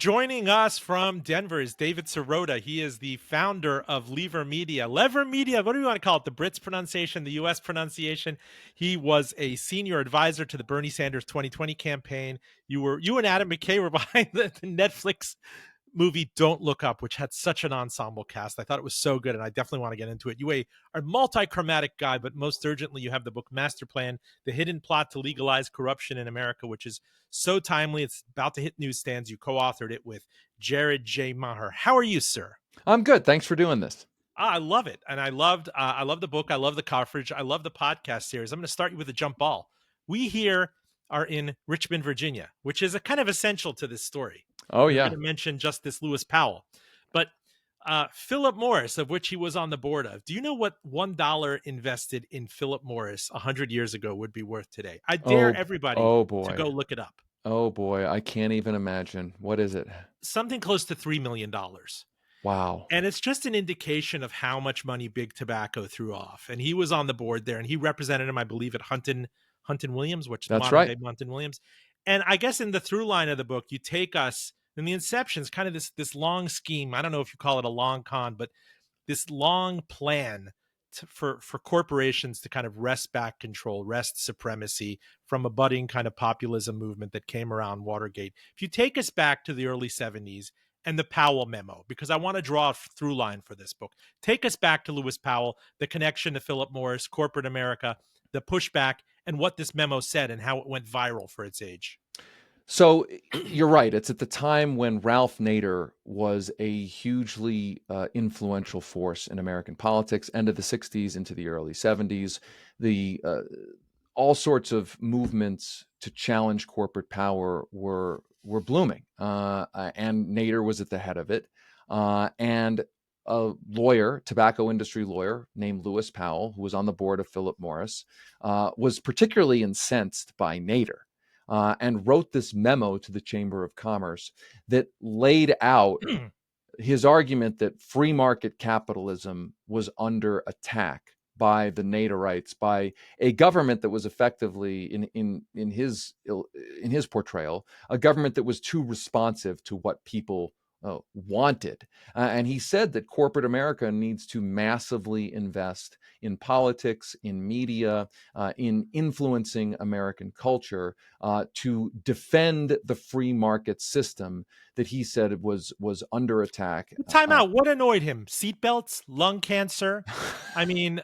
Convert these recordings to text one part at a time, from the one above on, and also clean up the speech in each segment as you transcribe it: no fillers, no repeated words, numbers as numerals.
Joining us from Denver is David Sirota. He is the founder of Lever Media. Lever Media, what do you want to call it? The Brits pronunciation, the US pronunciation. He was a senior advisor to the Bernie Sanders 2020 campaign. You and Adam McKay were behind the Netflix movie Don't Look Up, which had such an ensemble cast. I thought it was so good, and I definitely want to get into it. You are a multi-chromatic guy, but most urgently, you have the book Master Plan, The Hidden Plot to Legalize Corruption in America, which is so timely. It's about to hit newsstands. You co-authored it with Jared J. Maher. How are you, sir? I'm good. Thanks for doing this. I love it, and I love the book. I love the coverage. I love the podcast series. I'm going to start you with a jump ball. We here are in Richmond, Virginia, which is a kind of essential to this story. Oh, You're yeah. going to mention Justice Lewis Powell, but Philip Morris, of which he was on the board of. Do you know what $1 invested in Philip Morris 100 years ago would be worth today? I dare everybody to go look it up. Oh, boy. I can't even imagine. What is it? Something close to $3 million. Wow. And it's just an indication of how much money Big Tobacco threw off. And he was on the board there, and he represented him, I believe, at Hunton Williams, which is modern day Hunton Williams. And I guess in the through line of the book, you take us in the inception is kind of this long scheme. I don't know if you call it a long con, but this long plan for corporations to kind of wrest back control, wrest supremacy from a budding kind of populism movement that came around Watergate. If you take us back to the early 70s and the Powell memo, because I want to draw a through line for this book, take us back to Lewis Powell, the connection to Philip Morris, corporate America, the pushback, and what this memo said and how it went viral for its age. So you're right. It's at the time when Ralph Nader was a hugely influential force in American politics, end of the 60s into the early 70s. The all sorts of movements to challenge corporate power were blooming, and Nader was at the head of it. And a lawyer, tobacco industry lawyer named Lewis Powell, who was on the board of Philip Morris, was particularly incensed by Nader. And wrote this memo to the Chamber of Commerce that laid out his argument that free market capitalism was under attack by the Naderites, by a government that was effectively, in his portrayal, a government that was too responsive to what people wanted. And he said that corporate America needs to massively invest in politics, in media, in influencing American culture to defend the free market system that he said was under attack. Time out. What annoyed him? Seatbelts, lung cancer. I mean,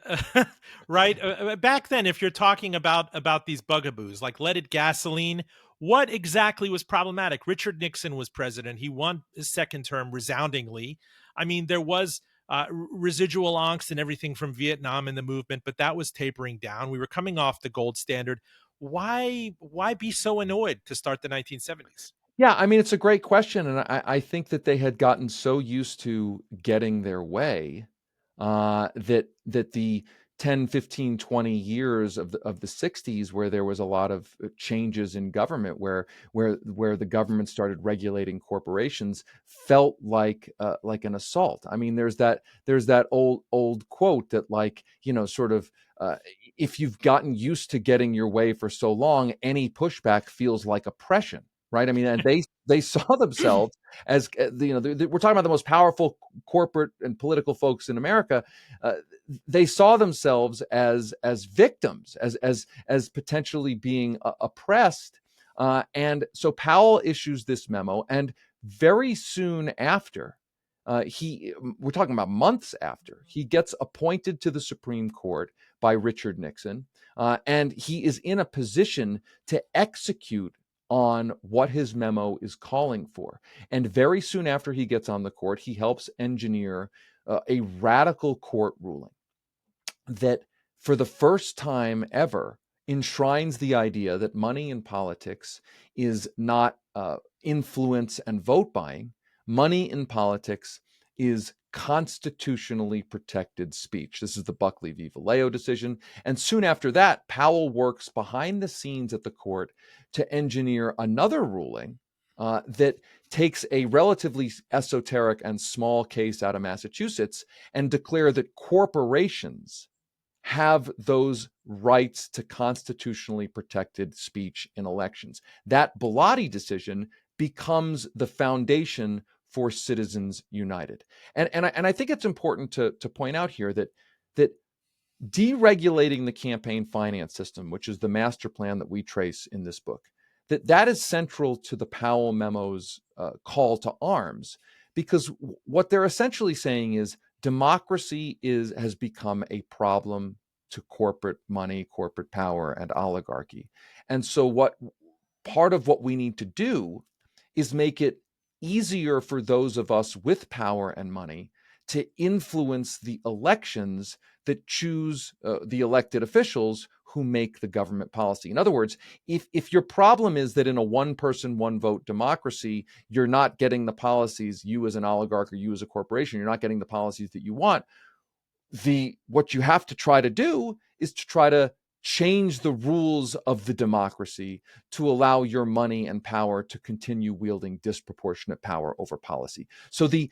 right? Back then, if you're talking about these bugaboos like leaded gasoline, what exactly was problematic? Richard Nixon was president. He won his second term resoundingly. I mean, there was residual angst and everything from Vietnam and the movement, but that was tapering down. We were coming off the gold standard. Why be so annoyed to start the 1970s? Yeah, I mean, it's a great question. And I think that they had gotten so used to getting their way that the 10, 15, 20 years of the 60s, where there was a lot of changes in government, where the government started regulating corporations, felt like an assault. I mean, there's that old quote that, like, sort of, if you've gotten used to getting your way for so long, any pushback feels like oppression. Right. I mean, and they saw themselves as, we're talking about the most powerful corporate and political folks in America. They saw themselves as victims, as potentially being oppressed. And so Powell issues this memo, and very soon after, we're talking about months after, he gets appointed to the Supreme Court by Richard Nixon, and he is in a position to execute on what his memo is calling for. And very soon after he gets on the court, he helps engineer a radical court ruling that, for the first time ever, enshrines the idea that money in politics is not influence and vote buying. Money in politics is constitutionally protected speech. This is the Buckley v. Vallejo decision. And soon after that, Powell works behind the scenes at the court to engineer another ruling that takes a relatively esoteric and small case out of Massachusetts and declare that corporations have those rights to constitutionally protected speech in elections. That Bellotti decision becomes the foundation for Citizens United. And I think it's important to point out here that deregulating the campaign finance system, which is the master plan that we trace in this book, that is central to the Powell memo's call to arms, because what they're essentially saying is democracy has become a problem to corporate money, corporate power, and oligarchy. And so part of what we need to do is make it easier for those of us with power and money to influence the elections that choose the elected officials who make the government policy. In other words, if your problem is that in a one-person, one-vote democracy, you're not getting the policies, you as an oligarch or you as a corporation, you're not getting the policies that you want, what you have to try to do is to try to change the rules of the democracy to allow your money and power to continue wielding disproportionate power over policy. So the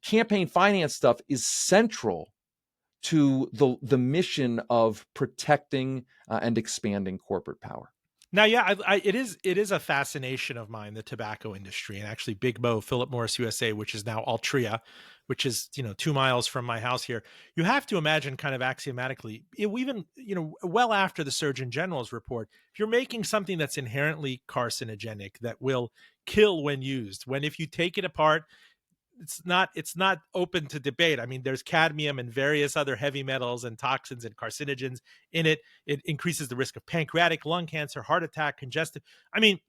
campaign finance stuff is central to the mission of protecting and expanding corporate power. Now, yeah, it is a fascination of mine, the tobacco industry, and actually Big Mo, Philip Morris USA, which is now Altria, which is 2 miles from my house here. You have to imagine, kind of axiomatically, even well after the Surgeon General's report, if you're making something that's inherently carcinogenic that will kill when used, when if you take it apart, it's not open to debate. I mean, there's cadmium and various other heavy metals and toxins and carcinogens in it. It increases the risk of pancreatic, lung cancer, heart attack, congestive. I mean,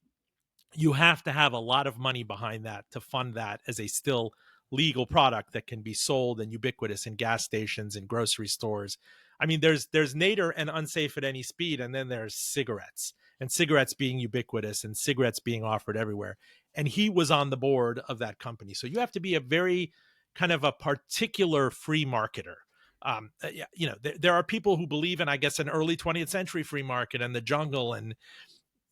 you have to have a lot of money behind that to fund that as a still legal product that can be sold and ubiquitous in gas stations and grocery stores. I mean, there's nadir and unsafe at any speed, and then there's cigarettes, and cigarettes being ubiquitous and cigarettes being offered everywhere. And he was on the board of that company. So you have to be a very kind of a particular free marketer. There are people who believe in, I guess, an early 20th century free market and the jungle, and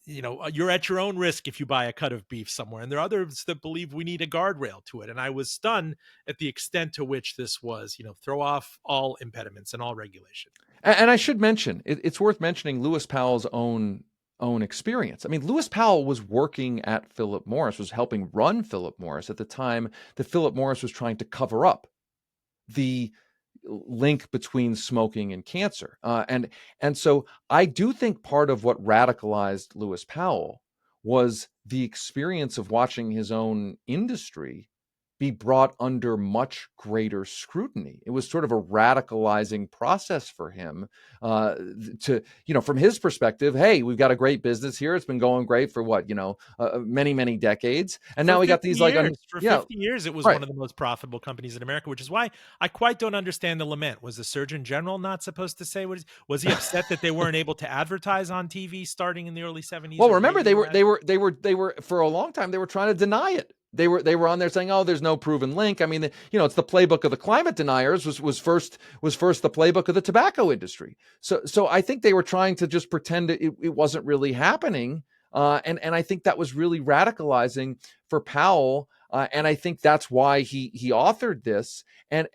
you're at your own risk if you buy a cut of beef somewhere. And there are others that believe we need a guardrail to it. And I was stunned at the extent to which this was, throw off all impediments and all regulation. And I should mention, it's worth mentioning Lewis Powell's own experience. I mean, Lewis Powell was working at Philip Morris, was helping run Philip Morris at the time that Philip Morris was trying to cover up the link between smoking and cancer. And so I do think part of what radicalized Lewis Powell was the experience of watching his own industry be brought under much greater scrutiny. It was sort of a radicalizing process for him to, from his perspective, hey, we've got a great business here. It's been going great for many, many decades. And now we got these for 50 years, it was one of the most profitable companies in America, which is why I quite don't understand the lament. Was the Surgeon General not supposed to say what? Was he upset that they weren't able to advertise on TV starting in the early 70s? Well, remember they were for a long time, they were trying to deny it. They were on there saying, "Oh, there's no proven link." I mean, it's the playbook of the climate deniers was first the playbook of the tobacco industry. So I think they were trying to just pretend it wasn't really happening, and I think that was really radicalizing for Powell, and I think that's why he authored this, and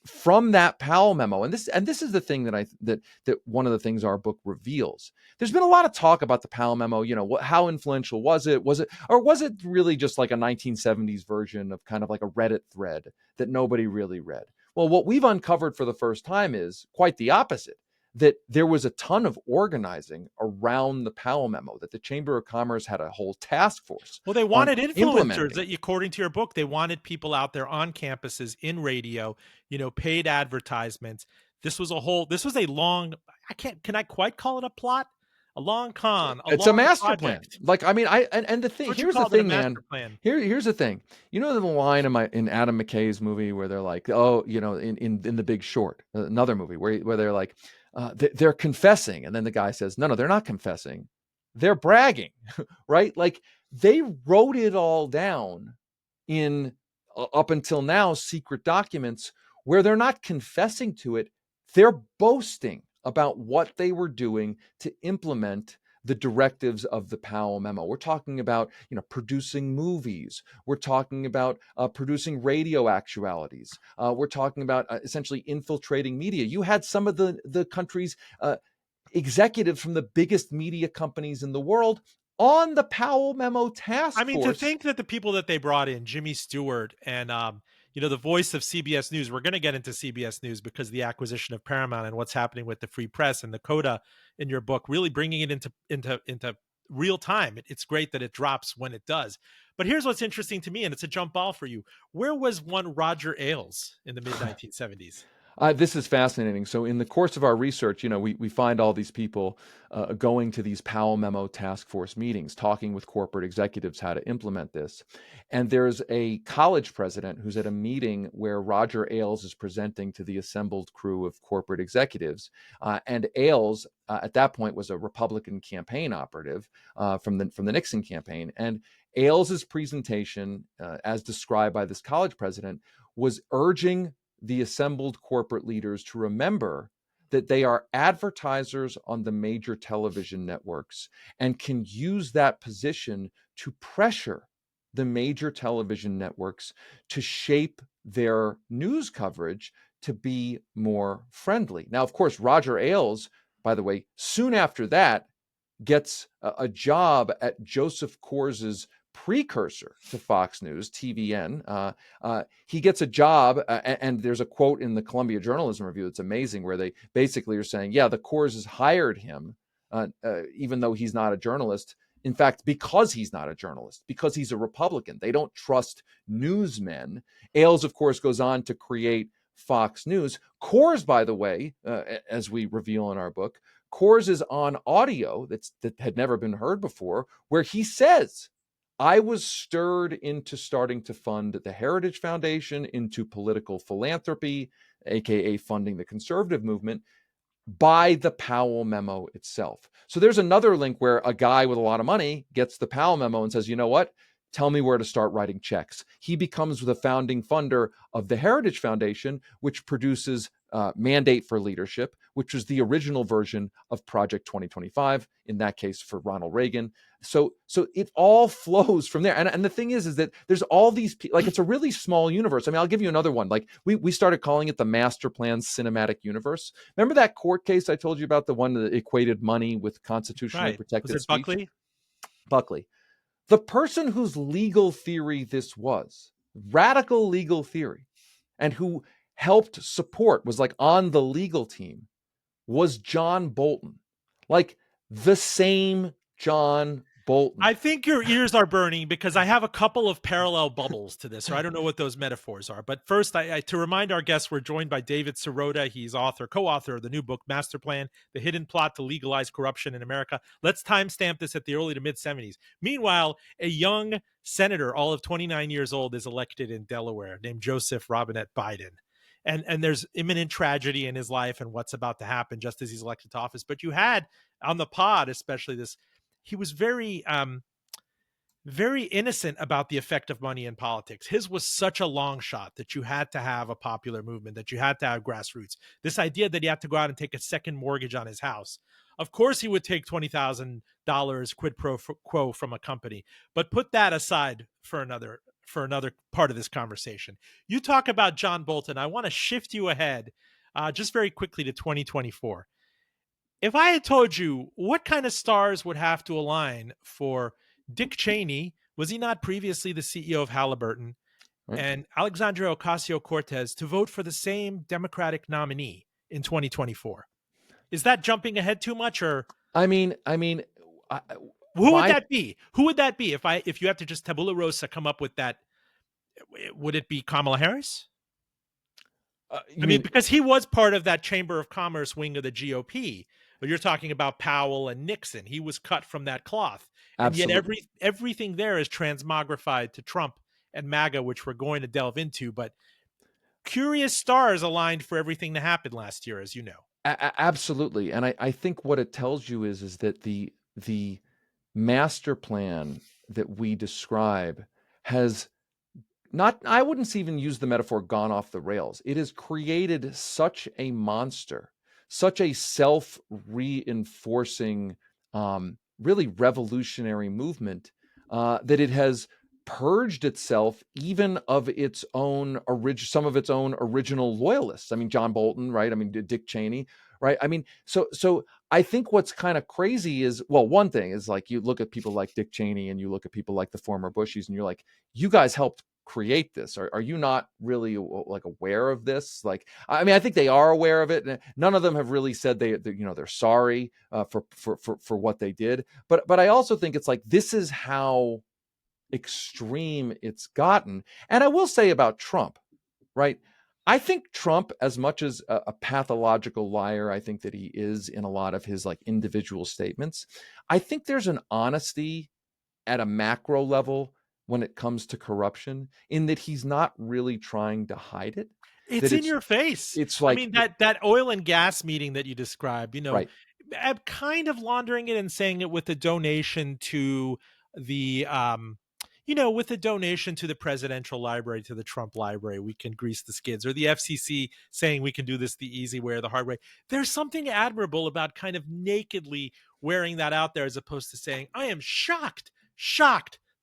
from that Powell memo, and this is the thing that one of the things our book reveals. There's been a lot of talk about the Powell memo. How influential was it? Was it really just like a 1970s version of kind of like a Reddit thread that nobody really read? Well, what we've uncovered for the first time is quite the opposite. That there was a ton of organizing around the Powell memo, that the Chamber of Commerce had a whole task force. Well, they wanted influencers. That, according to your book, they wanted people out there on campuses, in radio, paid advertisements. This was a long, can I quite call it a plot? A long con. It's a master plan. Like, I mean, and the thing, here's the thing, man. Here's the thing. The line in Adam McKay's movie where they're like, oh, in The Big Short, another movie where they're like, they're confessing. And then the guy says, no, they're not confessing. They're bragging, right? Like, they wrote it all down in, up until now, secret documents where they're not confessing to it. They're boasting about what they were doing to implement the directives of the Powell memo. We're talking about, producing movies. We're talking about producing radio actualities. We're talking about essentially infiltrating media. You had some of the country's executives from the biggest media companies in the world on the Powell Memo task I mean, to force. think that the people that they brought in, Jimmy Stewart and the voice of CBS News, we're going to get into CBS News because of the acquisition of Paramount and what's happening with the free press and the coda in your book, really bringing it into real time. It's great that it drops when it does. But here's what's interesting to me, and it's a jump ball for you. Where was one Roger Ailes in the mid 1970s? This is fascinating. So, in the course of our research, we find all these people going to these Powell Memo task force meetings, talking with corporate executives how to implement this. And there's a college president who's at a meeting where Roger Ailes is presenting to the assembled crew of corporate executives. And Ailes, at that point, was a Republican campaign operative from the Nixon campaign. And Ailes' presentation, as described by this college president, was urging the assembled corporate leaders to remember that they are advertisers on the major television networks and can use that position to pressure the major television networks to shape their news coverage to be more friendly. Now, of course, Roger Ailes, by the way, soon after that, gets a job at Joseph Cors's precursor to Fox News, TVN. He gets a job, and there's a quote in the Columbia Journalism Review that's amazing, where they basically are saying, yeah, the Corses hired him, even though he's not a journalist. In fact, because he's not a journalist, because he's a Republican, they don't trust newsmen. Ailes, of course, goes on to create Fox News. Kors, by the way, as we reveal in our book, Kors is on audio that had never been heard before, where he says, I was stirred into starting to fund the Heritage Foundation, into political philanthropy, aka funding the conservative movement, by the Powell Memo itself. So there's another link where a guy with a lot of money gets the Powell Memo and says, you know what? Tell me where to start writing checks. He becomes the founding funder of the Heritage Foundation, which produces Mandate for Leadership, which was the original version of Project 2025, in that case for Ronald Reagan. So it all flows from there. And the thing is that there's all these, like, it's a really small universe. I mean, I'll give you another one. Like, we started calling it the Master Plan Cinematic Universe. Remember that court case I told you about, the one that equated money with constitutionally protected Was it speech? Buckley? Buckley. The person whose legal theory this was, radical legal theory, and who helped support, was like on the legal team, was John Bolton. Like the same John Bolton. I think your ears are burning because I have a couple of parallel bubbles to this, or I don't know what those metaphors are. But first, to remind our guests, we're joined by David Sirota. He's co-author of the new book, Master Plan, The Hidden Plot to Legalize Corruption in America. Let's timestamp this at the early to mid-70s. Meanwhile, a young senator, all of 29 years old, is elected in Delaware named Joseph Robinette Biden. And there's imminent tragedy in his life and what's about to happen just as he's elected to office. But you had on the pod, especially this, he was very very innocent about the effect of money in politics. His was such a long shot that you had to have a popular movement, that you had to have grassroots. This idea that he had to go out and take a second mortgage on his house. Of course, he would take $20,000 quid pro quo from a company, but put that aside for another part of this conversation. You talk about John Bolton. I want to shift you ahead just very quickly to 2024. If I had told you what kind of stars would have to align for Dick Cheney, was he not previously the CEO of Halliburton, Right? and Alexandria Ocasio-Cortez to vote for the same Democratic nominee in 2024? Is that jumping ahead too much, or I mean, who would that be? Who would that be if you had to just tabula rasa come up with that? Would it be Kamala Harris? I mean, because he was part of that Chamber of Commerce wing of the GOP. But you're talking about Powell and Nixon. He was cut from that cloth. And absolutely. yet everything there is transmogrified to Trump and MAGA, which we're going to delve into. But curious stars aligned for everything that happened last year, as you know. Absolutely. And I think what it tells you is that the master plan that we describe has not, I wouldn't even use the metaphor gone off the rails. It has created such a monster, such a self-reinforcing, really revolutionary movement that it has purged itself even of its own some of its own original loyalists. I mean, John Bolton, right? I mean, Dick Cheney, right? I mean, so I think what's kind of crazy is, well, one thing is like you look at people like Dick Cheney and you look at people like the former Bushies, and you're like, you guys helped create this. Are you not really like aware of this? Like, I mean, I think they are aware of it. And none of them have really said they're sorry for what they did. But I also think it's like, this is how extreme it's gotten. And I will say about Trump, right? I think Trump, as much as a pathological liar, I think that he is in a lot of his like individual statements, I think there's an honesty at a macro level when it comes to corruption, in that he's not really trying to hide it. It's That in your face. it's I like mean, that oil and gas meeting that you described, right. I'm kind of laundering it and saying it with a donation to the with a donation to the presidential library, to the Trump library, we can grease the skids, or the FCC saying we can do this the easy way or the hard way. There's something admirable about kind of nakedly wearing that out there, as opposed to saying, I am shocked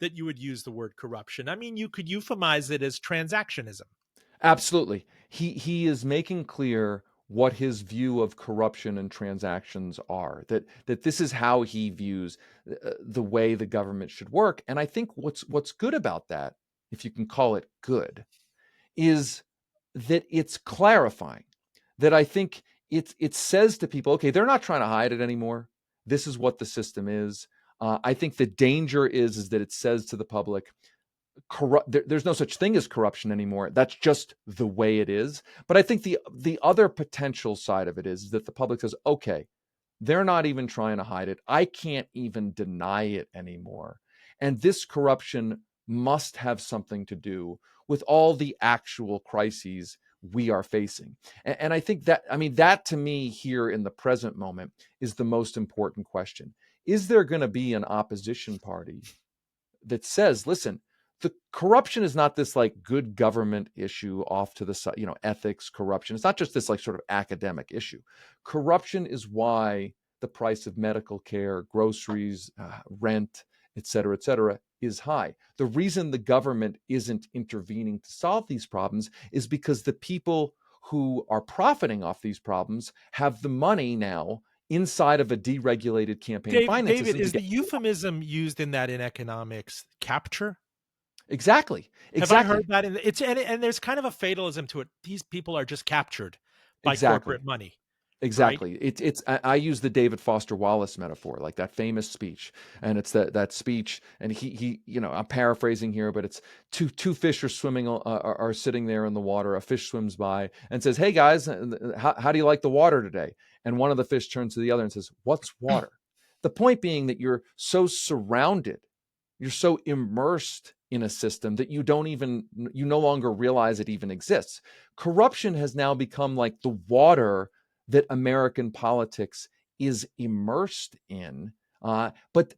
that you would use the word corruption. I mean, you could euphemize it as transactionism. Absolutely. He is making clear what his view of corruption and transactions are, that this is how he views the way the government should work. And I think what's good about that, if you can call it good, is that it's clarifying. That I think it says to people, okay, they're not trying to hide it anymore. This is what the system is. I think the danger is that it says to the public, there's no such thing as corruption anymore. That's just the way it is. But I think the other potential side of it is that the public says, okay, they're not even trying to hide it. I can't even deny it anymore. And this corruption must have something to do with all the actual crises we are facing. And I think that, I mean, that to me here in the present moment is the most important question. Is there going to be an opposition party that says, listen, the corruption is not this like good government issue off to the side, ethics, corruption. It's not just this like sort of academic issue. Corruption is why the price of medical care, groceries, rent, et cetera, is high. The reason the government isn't intervening to solve these problems is because the people who are profiting off these problems have the money now inside of a deregulated campaign finance David, system to is the get. euphemism used in that in economics capture? Exactly. Have I heard Exactly. that? And there's kind of a fatalism to it. These people are just captured by Exactly. corporate money, right? Exactly. I use the David Foster Wallace metaphor, like that famous speech, and it's that speech, and he I'm paraphrasing here, but it's two fish are swimming are sitting there in the water. A fish swims by and says, "Hey guys, how do you like the water today?" And one of the fish turns to the other and says, "What's water?" The point being that you're so surrounded, you're so immersed in a system that you no longer realize it even exists. Corruption has now become like the water that American politics is immersed in. But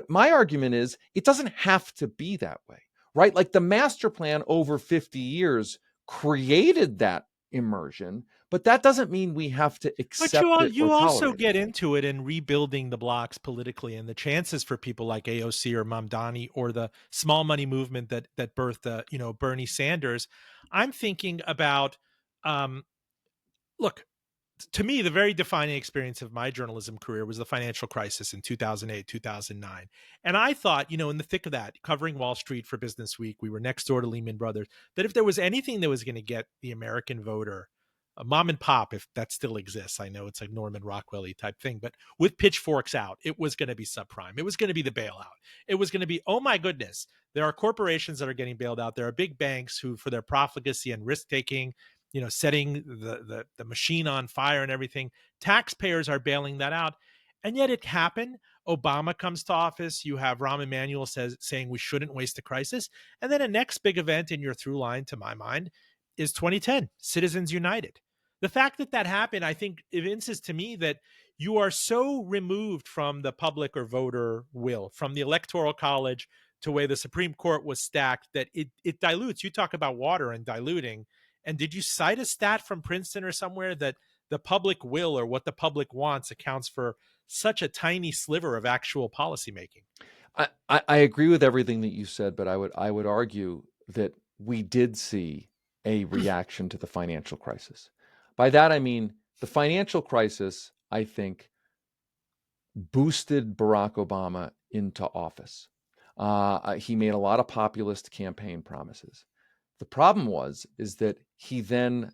my argument is it doesn't have to be that way, right? Like the master plan over 50 years created that immersion, but that doesn't mean we have to But accept it or you also tolerate it. get into it in rebuilding the blocks politically, and the chances for people like AOC or Mamdani or the small money movement that birthed Bernie Sanders. I'm thinking about um, look, to me, the very defining experience of my journalism career was the financial crisis in 2008, 2009. And I thought, in the thick of that, covering Wall Street for Business Week, we were next door to Lehman Brothers, that if there was anything that was going to get the American voter, a mom and pop, if that still exists, I know it's like Norman Rockwell-y type thing, but with pitchforks out, it was going to be subprime. It was going to be the bailout. It was going to be, oh my goodness, there are corporations that are getting bailed out. There are big banks who, for their profligacy and risk taking, setting the machine on fire and everything. Taxpayers are bailing that out. And yet it happened. Obama comes to office. You have Rahm Emanuel saying we shouldn't waste a crisis. And then a next big event in your through line, to my mind, is 2010, Citizens United. The fact that that happened, I think, evinces to me that you are so removed from the public or voter will, from the electoral college to where the Supreme Court was stacked, that it dilutes. You talk about water and diluting. And did you cite a stat from Princeton or somewhere that the public will, or what the public wants, accounts for such a tiny sliver of actual policymaking? I agree with everything that you said, but I would argue that we did see a reaction to the financial crisis. By that I mean The financial crisis, I think, boosted Barack Obama into office. He made a lot of populist campaign promises. The problem is that he then,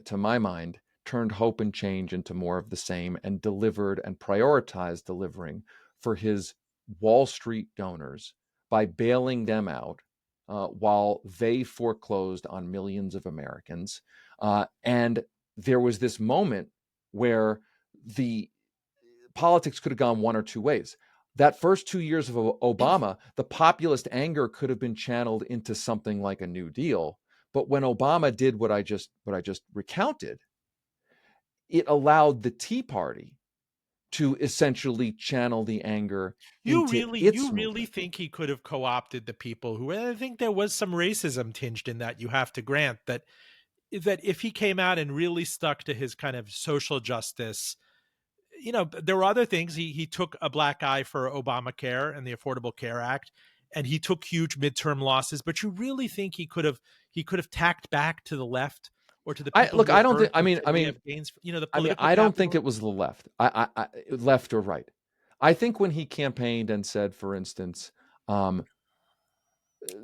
to my mind, turned hope and change into more of the same and delivered and prioritized delivering for his Wall Street donors by bailing them out while they foreclosed on millions of Americans. And there was this moment where the politics could have gone one or two ways. That first 2 years of Obama, the populist anger could have been channeled into something like a New Deal. But when Obama did what I just recounted, it allowed the Tea Party to essentially channel the anger into You its really movement. think he could have co-opted the people who, I think there was some racism tinged in that, you have to grant that if he came out and really stuck to his kind of social justice, there were other things. He took a black eye for Obamacare and the Affordable Care Act, and he took huge midterm losses. But you really think he could have tacked back to the left or to the people who I have don't think. burnt the way of gains, the political I don't think capital? it was the left. Left or right. I think when he campaigned and said, for instance, um,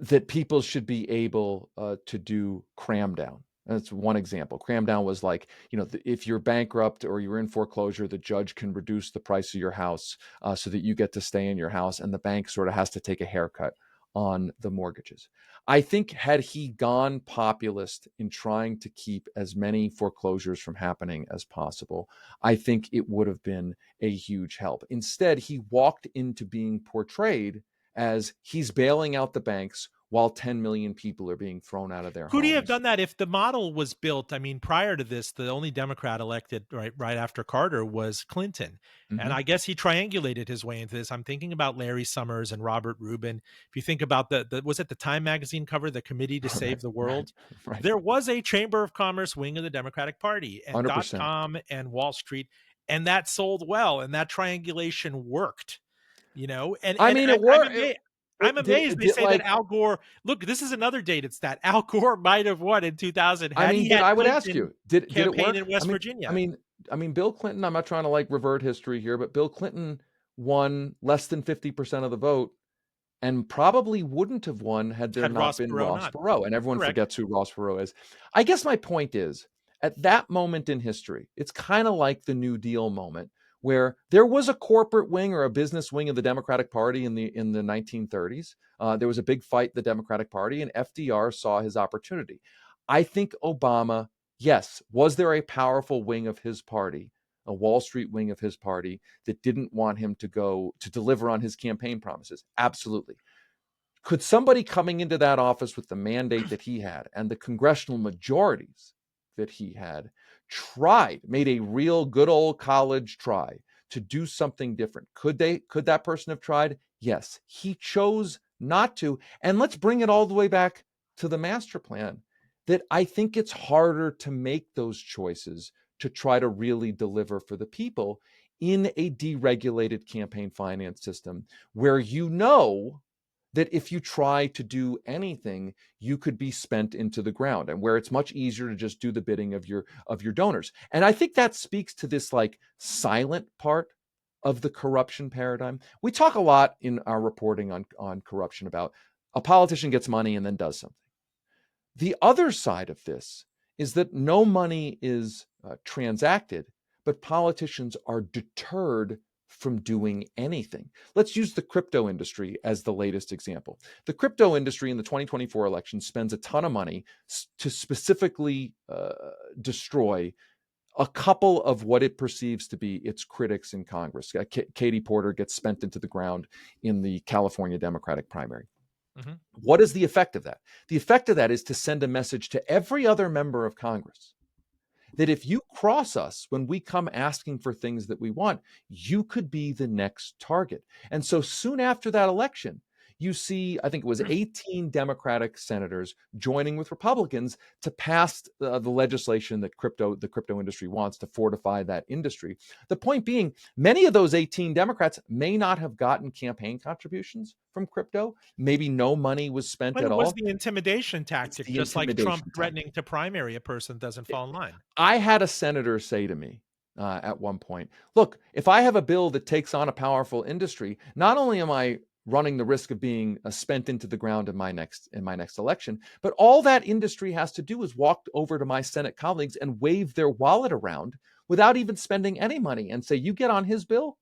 that people should be able to do cram down. That's one example. Cram down was like, if you're bankrupt or you're in foreclosure, the judge can reduce the price of your house so that you get to stay in your house, and the bank sort of has to take a haircut on the mortgages. I think had he gone populist in trying to keep as many foreclosures from happening as possible, I think it would have been a huge help. Instead, he walked into being portrayed as he's bailing out the banks while 10 million people are being thrown out of their Could he have homes. done that if the model was built? I mean, prior to this, the only Democrat elected right after Carter was Clinton. And Mm-hmm. I guess he triangulated his way into this. I'm thinking about Larry Summers and Robert Rubin. If you think about was it the Time magazine cover, the Committee to Right, Save the right, World? right. There was a Chamber of Commerce wing of the Democratic Party, and 100%. .com and Wall Street, and that sold well, and that triangulation worked. And I mean, I'm amazed. They did say that like, Al Gore. Look, this is another dated stat. Al Gore might have won in 2000 I had mean, he had I would ask Clinton you, did it campaign work? in West Virginia. I mean, Bill Clinton, I'm not trying to like revert history here, but Bill Clinton won less than 50% of the vote and probably wouldn't have won had there Had not Ross been Perot Ross not. Perot. And everyone Correct. forgets who Ross Perot is. I guess my point is, at that moment in history, it's kind of like the New Deal moment, where there was a corporate wing or a business wing of the Democratic Party in the 1930s. There was a big fight in the Democratic Party, and FDR saw his opportunity. I think Obama, yes, was there a powerful wing of his party, a Wall Street wing of his party that didn't want him to go to deliver on his campaign promises? Absolutely. Could somebody coming into that office with the mandate that he had and the congressional majorities that he had made a real good old college try to do something different? Could that person have tried? Yes. He chose not to. And let's bring it all the way back to the master plan, that I think it's harder to make those choices to try to really deliver for the people in a deregulated campaign finance system where that if you try to do anything, you could be spent into the ground, and where it's much easier to just do the bidding of your donors. And I think that speaks to this like silent part of the corruption paradigm. We talk a lot in our reporting on corruption about a politician gets money and then does something. The other side of this is that no money is transacted, but politicians are deterred from doing anything. Let's use the crypto industry as the latest example. The crypto industry in the 2024 election spends a ton of money to specifically destroy a couple of what it perceives to be its critics in Congress. Katie Porter gets spent into the ground in the California Democratic primary. Mm-hmm. What is the effect of that? The effect of that is to send a message to every other member of Congress that if you cross us when we come asking for things that we want, you could be the next target. And so soon after that election, you see, I think it was 18 Democratic senators joining with Republicans to pass the legislation that the crypto industry wants to fortify that industry. The point being, many of those 18 Democrats may not have gotten campaign contributions from crypto. Maybe no money was spent But at it was all. the intimidation It's tactic, the just like Trump intimidation threatening tactic. to primary a person doesn't fall in line. I had a senator say to me at one point, look, if I have a bill that takes on a powerful industry, not only am I running the risk of being spent into the ground in my next election, but all that industry has to do is walk over to my Senate colleagues and wave their wallet around without even spending any money and say, you get on his bill,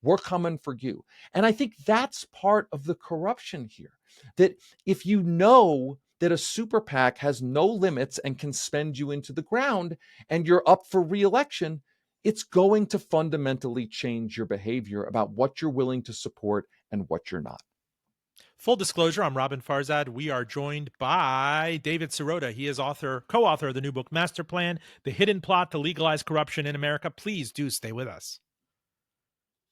we're coming for you. And I think that's part of the corruption here, that if you know that a super PAC has no limits and can spend you into the ground and you're up for reelection, it's going to fundamentally change your behavior about what you're willing to support and what you're not. Full disclosure, I'm Roben Farzad. We are joined by David Sirota. He is co-author of the new book, Master Plan, The Hidden Plot to Legalize Corruption in America. Please do stay with us.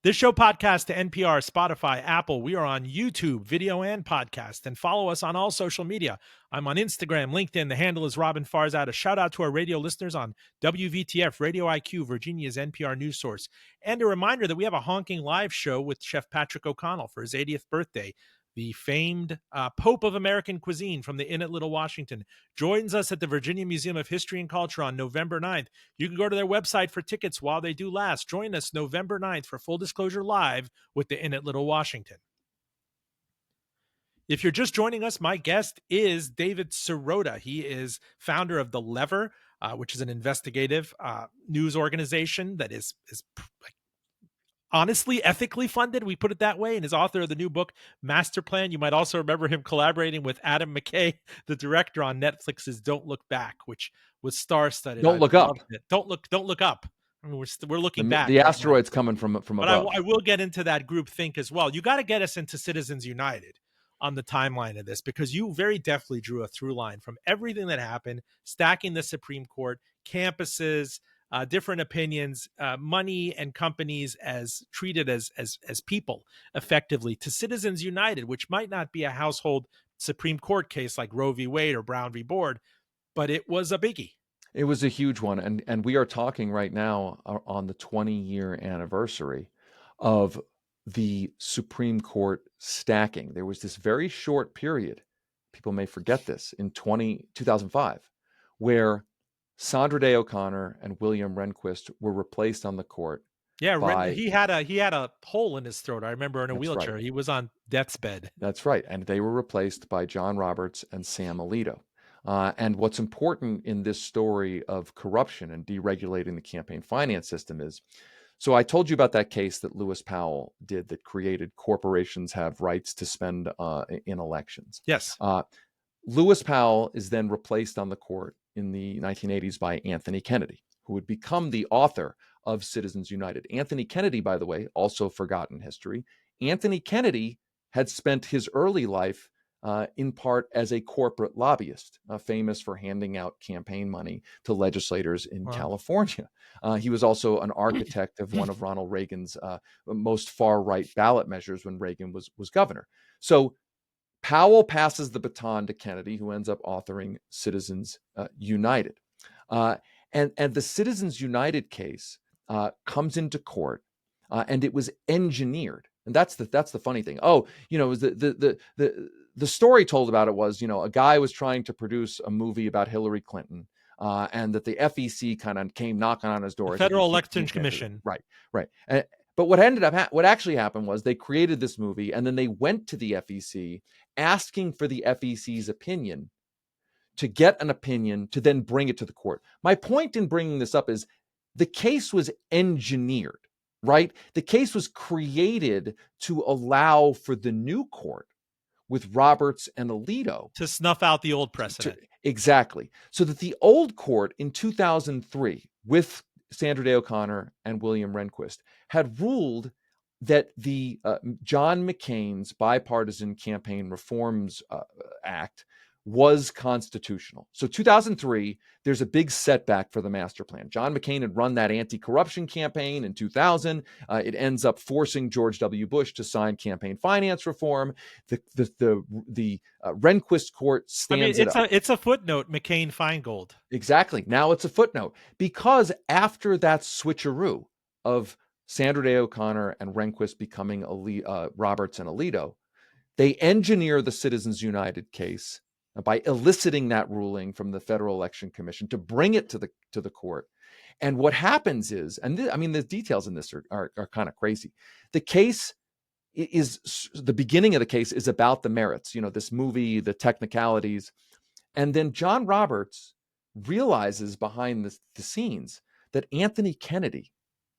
This show podcast to NPR, Spotify, Apple. We are on YouTube, video and podcast, and follow us on all social media. I'm on Instagram, LinkedIn. The handle is Roben Farzad. A shout out to our radio listeners on WVTF, Radio IQ, Virginia's NPR news source. And a reminder that we have a honking live show with Chef Patrick O'Connell for his 80th birthday. The famed Pope of American cuisine from the Inn at Little Washington joins us at the Virginia Museum of History and Culture on November 9th. You can go to their website for tickets while they do last. Join us November 9th for Full Disclosure Live with the Inn at Little Washington. If you're just joining us, my guest is David Sirota. He is founder of The Lever, which is an investigative news organization that is honestly ethically funded, we put it that way, and is author of the new book Master Plan. You might also remember him collaborating with Adam McKay, the director, on Netflix's Don't Look Back, which was star-studded. Don't look up. It. Don't look up. I mean, we're looking back. The asteroid's coming from above. But I will get into that group think as well. You got to get us into Citizens United on the timeline of this, because you very deftly drew a through line from everything that happened, stacking the Supreme Court, campuses, different opinions, money and companies as treated as people effectively, to Citizens United, which might not be a household Supreme Court case like Roe v. Wade or Brown v. Board, but it was a biggie. It was a huge one. And we are talking right now on the 20-year anniversary of the Supreme Court stacking. There was this very short period, people may forget this, in 2005, where Sandra Day O'Connor and William Rehnquist were replaced on the court. Yeah, he had a hole in his throat. I remember, in a wheelchair. Right. He was on death's bed. That's right. And they were replaced by John Roberts and Sam Alito. And what's important in this story of corruption and deregulating the campaign finance system is, so I told you about that case that Lewis Powell did that created corporations have rights to spend in elections. Yes. Lewis Powell is then replaced on the court in the 1980s by Anthony Kennedy, who would become the author of Citizens United. Anthony Kennedy, by the way, also forgotten history. Anthony Kennedy had spent his early life in part as a corporate lobbyist, famous for handing out campaign money to legislators in California. He was also an architect of one of Ronald Reagan's most far-right ballot measures when Reagan was governor. So Powell passes the baton to Kennedy, who ends up authoring Citizens United. And the Citizens United case comes into court, and it was engineered. And that's the funny thing. The story told about it was, a guy was trying to produce a movie about Hillary Clinton, and that the FEC kind of came knocking on his door. The Federal Election Commission. Right. But what actually happened was they created this movie, and then they went to the FEC asking for the FEC's opinion, to get an opinion to then bring it to the court. My point in bringing this up is the case was engineered, right? The case was created to allow for the new court with Roberts and Alito to snuff out the old precedent. Exactly. So that the old court in 2003 with Sandra Day O'Connor and William Rehnquist had ruled that the John McCain's Bipartisan Campaign Reforms Act was constitutional. So 2003, there's a big setback for the master plan. John McCain had run that anti-corruption campaign in 2000. It ends up forcing George W. Bush to sign campaign finance reform. The Rehnquist court stands it up. It's a footnote, McCain-Feingold. Exactly. Now it's a footnote, because after that switcheroo of Sandra Day O'Connor and Rehnquist becoming Roberts and Alito, they engineer the Citizens United case by eliciting that ruling from the Federal Election Commission to bring it to the court. And what happens is, the details in this are kind of crazy. The case is, the beginning of the case is about the merits, this movie, the technicalities. And then John Roberts realizes behind the scenes that Anthony Kennedy,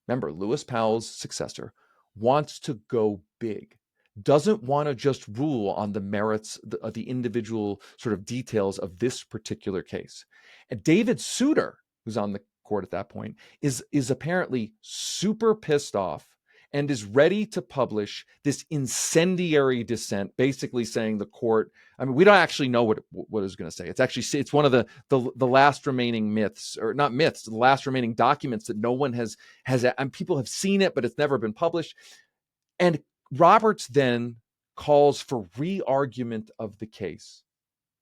remember Lewis Powell's successor, wants to go big, doesn't want to just rule on the merits of the individual sort of details of this particular case. And David Souter, who's on the court at that point, is apparently super pissed off and is ready to publish this incendiary dissent, basically saying the court, we don't actually know what it was going to say. It's one of the last remaining myths, or not myths, the last remaining documents that no one has, and people have seen it, but it's never been published. And Roberts then calls for re-argument of the case,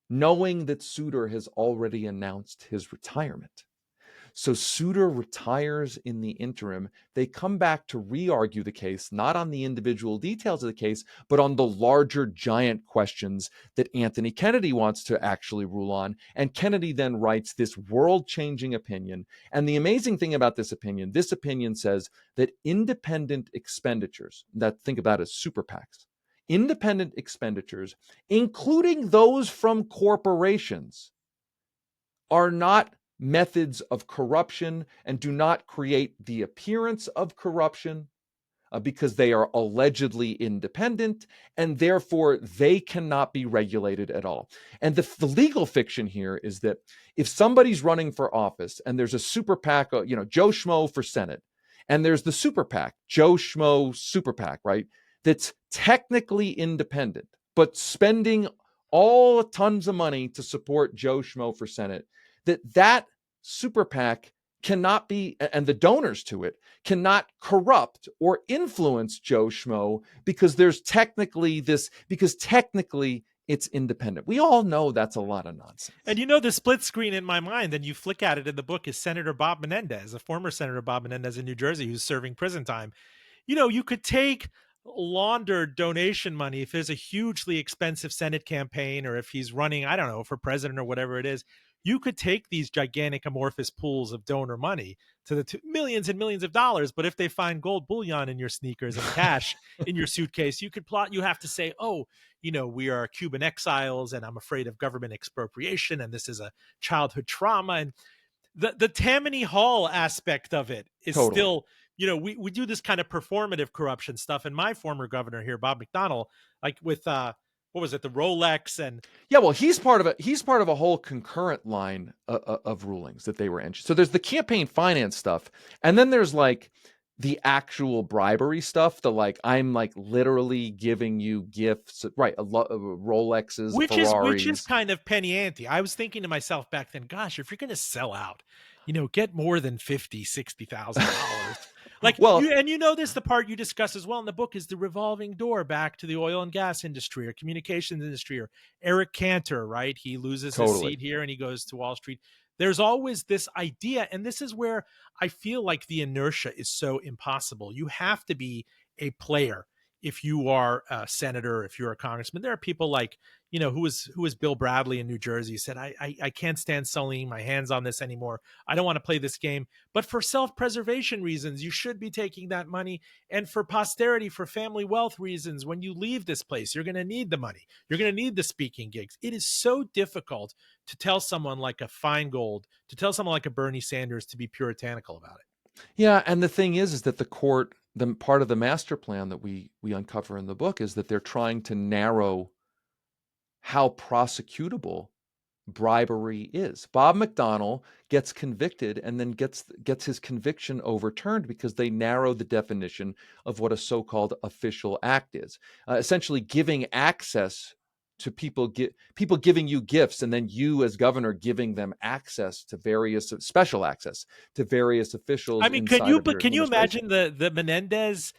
knowing that Souter has already announced his retirement. So Souter retires in the interim. They come back to re-argue the case, not on the individual details of the case, but on the larger giant questions that Anthony Kennedy wants to actually rule on. And Kennedy then writes this world-changing opinion. And the amazing thing about this opinion says that independent expenditures, think about it as super PACs, independent expenditures, including those from corporations, are not methods of corruption and do not create the appearance of corruption because they are allegedly independent, and therefore they cannot be regulated at all. And the legal fiction here is that if somebody's running for office and there's a super PAC, Joe Schmo for Senate, and there's the super PAC, Joe Schmo super PAC, right? That's technically independent, but spending all tons of money to support Joe Schmo for Senate, that super PAC cannot be, and the donors to it cannot corrupt or influence Joe Schmo because technically it's independent. We all know that's a lot of nonsense. And the split screen in my mind, and you flick at it in the book, is Senator Bob Menendez, a former Senator Bob Menendez in New Jersey who's serving prison time. You could take laundered donation money if there's a hugely expensive Senate campaign, or if he's running, I don't know, for president or whatever it is. You could take these gigantic amorphous pools of donor money to the millions and millions of dollars. But if they find gold bullion in your sneakers and cash in your suitcase, you have to say, we are Cuban exiles and I'm afraid of government expropriation. And this is a childhood trauma. And the Tammany Hall aspect of it is still, we do this kind of performative corruption stuff. And my former governor here, Bob McDonnell, like with, what was it, the Rolex and he's part of a whole concurrent line of rulings that they were entering. So there's the campaign finance stuff, and then there's like the actual bribery stuff, I'm literally giving you gifts, right? A lot of Rolexes, Ferraris. Which is kind of penny ante. I was thinking to myself back then, gosh, if you're going to sell out, get more than $50,000-$60,000. The part you discuss as well in the book is the revolving door back to the oil and gas industry or communications industry, or Eric Cantor, right? He loses his seat here and he goes to Wall Street. There's always this idea, and this is where I feel like the inertia is so impossible. You have to be a player if you are a senator, if you're a congressman. There are people like, who was Bill Bradley in New Jersey, who said, I can't stand sullying my hands on this anymore. I don't want to play this game. But for self-preservation reasons, you should be taking that money. And for posterity, for family wealth reasons, when you leave this place, you're going to need the money. You're going to need the speaking gigs. It is so difficult to tell someone like a Feingold, to tell someone like a Bernie Sanders to be puritanical about it. Yeah, and the thing is that the court, the part of the master plan that we uncover in the book is that they're trying to narrow how prosecutable bribery is. Bob McDonnell gets convicted and then gets his conviction overturned because they narrow the definition of what a so-called official act is. Essentially giving access to people giving you gifts, and then you as governor giving them access to special access to various officials I mean, can inside you of your administration. imagine the Menendez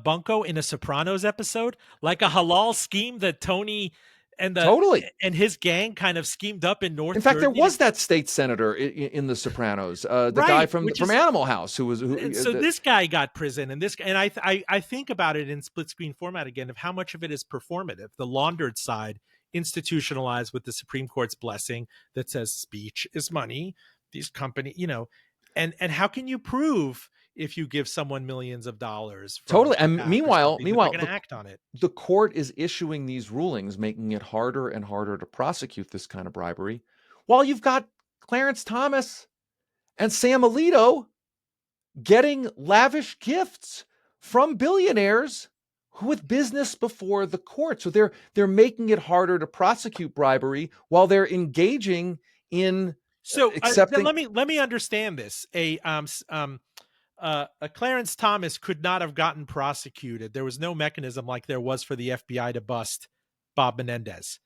bunco in a Sopranos episode, like a halal scheme that Tony Totally. and his gang kind of schemed up in In North fact, there Jersey? was that state senator in The Sopranos, the guy Right, from which is Animal House, who was so this guy got prison, and I think about it in split screen format again of how much of it is performative, the laundered side institutionalized with the Supreme Court's blessing that says speech is money. These company, and how can you prove if you give someone millions of dollars from totally. And PAC or meanwhile, something that they're going to act on it? the court is issuing these rulings, making it harder and harder to prosecute this kind of bribery, while you've got Clarence Thomas and Sam Alito getting lavish gifts from billionaires who with business before the court. So they're making it harder to prosecute bribery while they're engaging in accepting. Let me understand this. A Clarence Thomas could not have gotten prosecuted. There was no mechanism like there was for the FBI to bust Bob Menendez,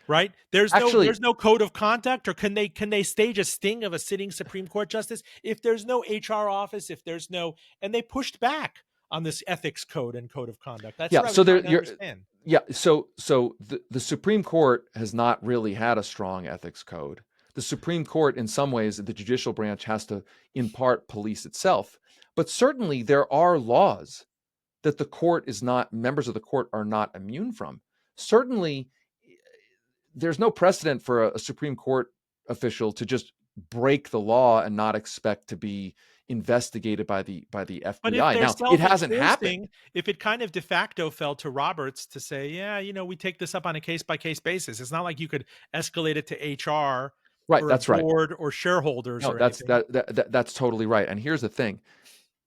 right? There's no code of conduct, or can they stage a sting of a sitting Supreme Court justice if there's no HR office, if there's no, and they pushed back on this ethics code and code of conduct. That's what I was trying to understand. Yeah, so the Supreme Court has not really had a strong ethics code. The Supreme Court, in some ways, the judicial branch has to, in part, police itself. But certainly there are laws that members of the court are not immune from. Certainly, there's no precedent for a Supreme Court official to just break the law and not expect to be investigated by the FBI. But now, it hasn't happened. If it kind of de facto fell to Roberts to say, yeah, we take this up on a case-by-case basis. It's not like you could escalate it to HR, right? Or that's board right. Or shareholders. No, that's totally right. And here's the thing: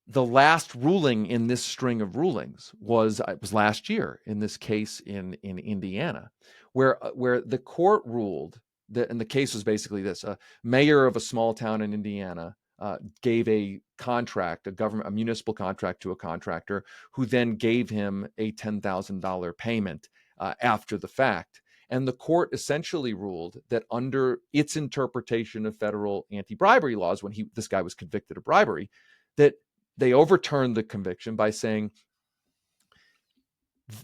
the last ruling in this string of rulings was last year in this case in Indiana, where the court ruled that, and the case was basically this: a mayor of a small town in Indiana gave a municipal contract to a contractor, who then gave him a $10,000 payment after the fact. And the court essentially ruled that under its interpretation of federal anti-bribery laws, when this guy was convicted of bribery, that they overturned the conviction by saying,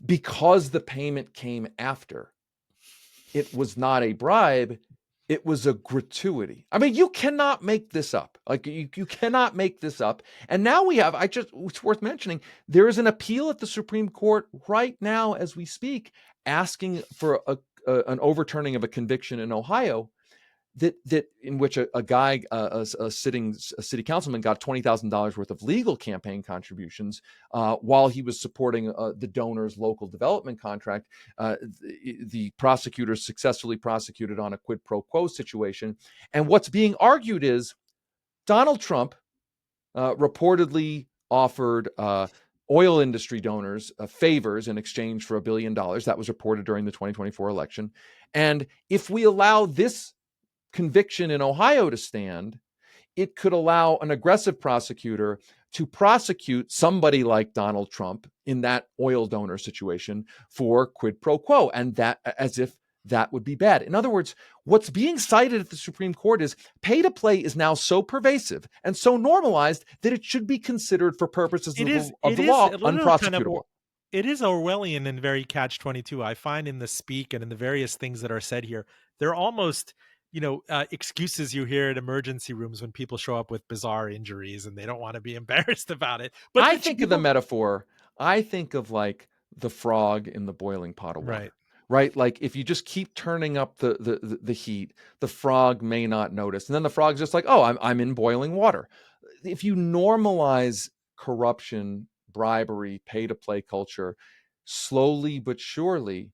because the payment came after, it was not a bribe, it was a gratuity. I mean, you cannot make this up. Like, you cannot make this up. And now we have, it's worth mentioning, there is an appeal at the Supreme Court right now as we speak, asking for an overturning of a conviction in Ohio that in which a guy, a city councilman, got $20,000 worth of legal campaign contributions while he was supporting the donor's local development contract. The prosecutor successfully prosecuted on a quid pro quo situation. And what's being argued is Donald Trump reportedly offered oil industry donors favors in exchange for $1 billion. That was reported during the 2024 election. And if we allow this conviction in Ohio to stand, it could allow an aggressive prosecutor to prosecute somebody like Donald Trump in that oil donor situation for quid pro quo, and that as if that would be bad. In other words, what's being cited at the Supreme Court is pay to play is now so pervasive and so normalized that it should be considered for purposes of the law unprosecutable. It is Orwellian and very catch-22. I find in the speak and in the various things that are said here, they're almost excuses you hear in emergency rooms when people show up with bizarre injuries and they don't want to be embarrassed about it. But I think of the metaphor. I think of like the frog in the boiling pot of water. Right? Like, if you just keep turning up the heat, the frog may not notice. And then the frog's just like, oh, I'm in boiling water. If you normalize corruption, bribery, pay-to-play culture, slowly but surely,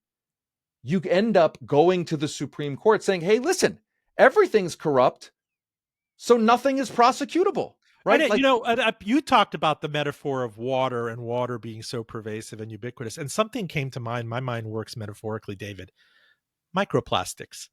you end up going to the Supreme Court saying, hey, listen, everything's corrupt, so nothing is prosecutable. Right? You talked about the metaphor of water and water being so pervasive and ubiquitous. And something came to mind. My mind works metaphorically, David. Microplastics.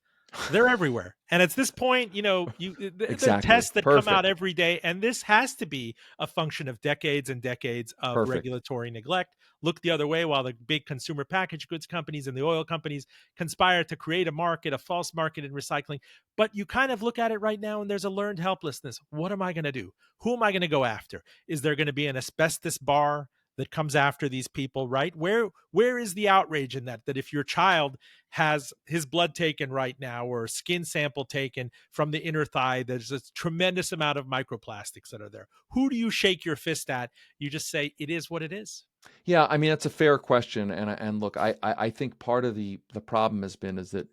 They're everywhere. And at this point, there are Exactly. tests that come out Perfect. every day. And this has to be a function of decades and decades of Perfect. regulatory neglect. Look the other way while the big consumer packaged goods companies and the oil companies conspire to create a false market in recycling. But you kind of look at it right now and there's a learned helplessness. What am I going to do? Who am I going to go after? Is there going to be an asbestos bar that comes after these people, right? Where is the outrage in that if your child has his blood taken right now or skin sample taken from the inner thigh, there's a tremendous amount of microplastics that are there? Who do you shake your fist at? You just say it is what it is. Yeah, I mean, that's a fair question. And look, I think part of the problem has been is that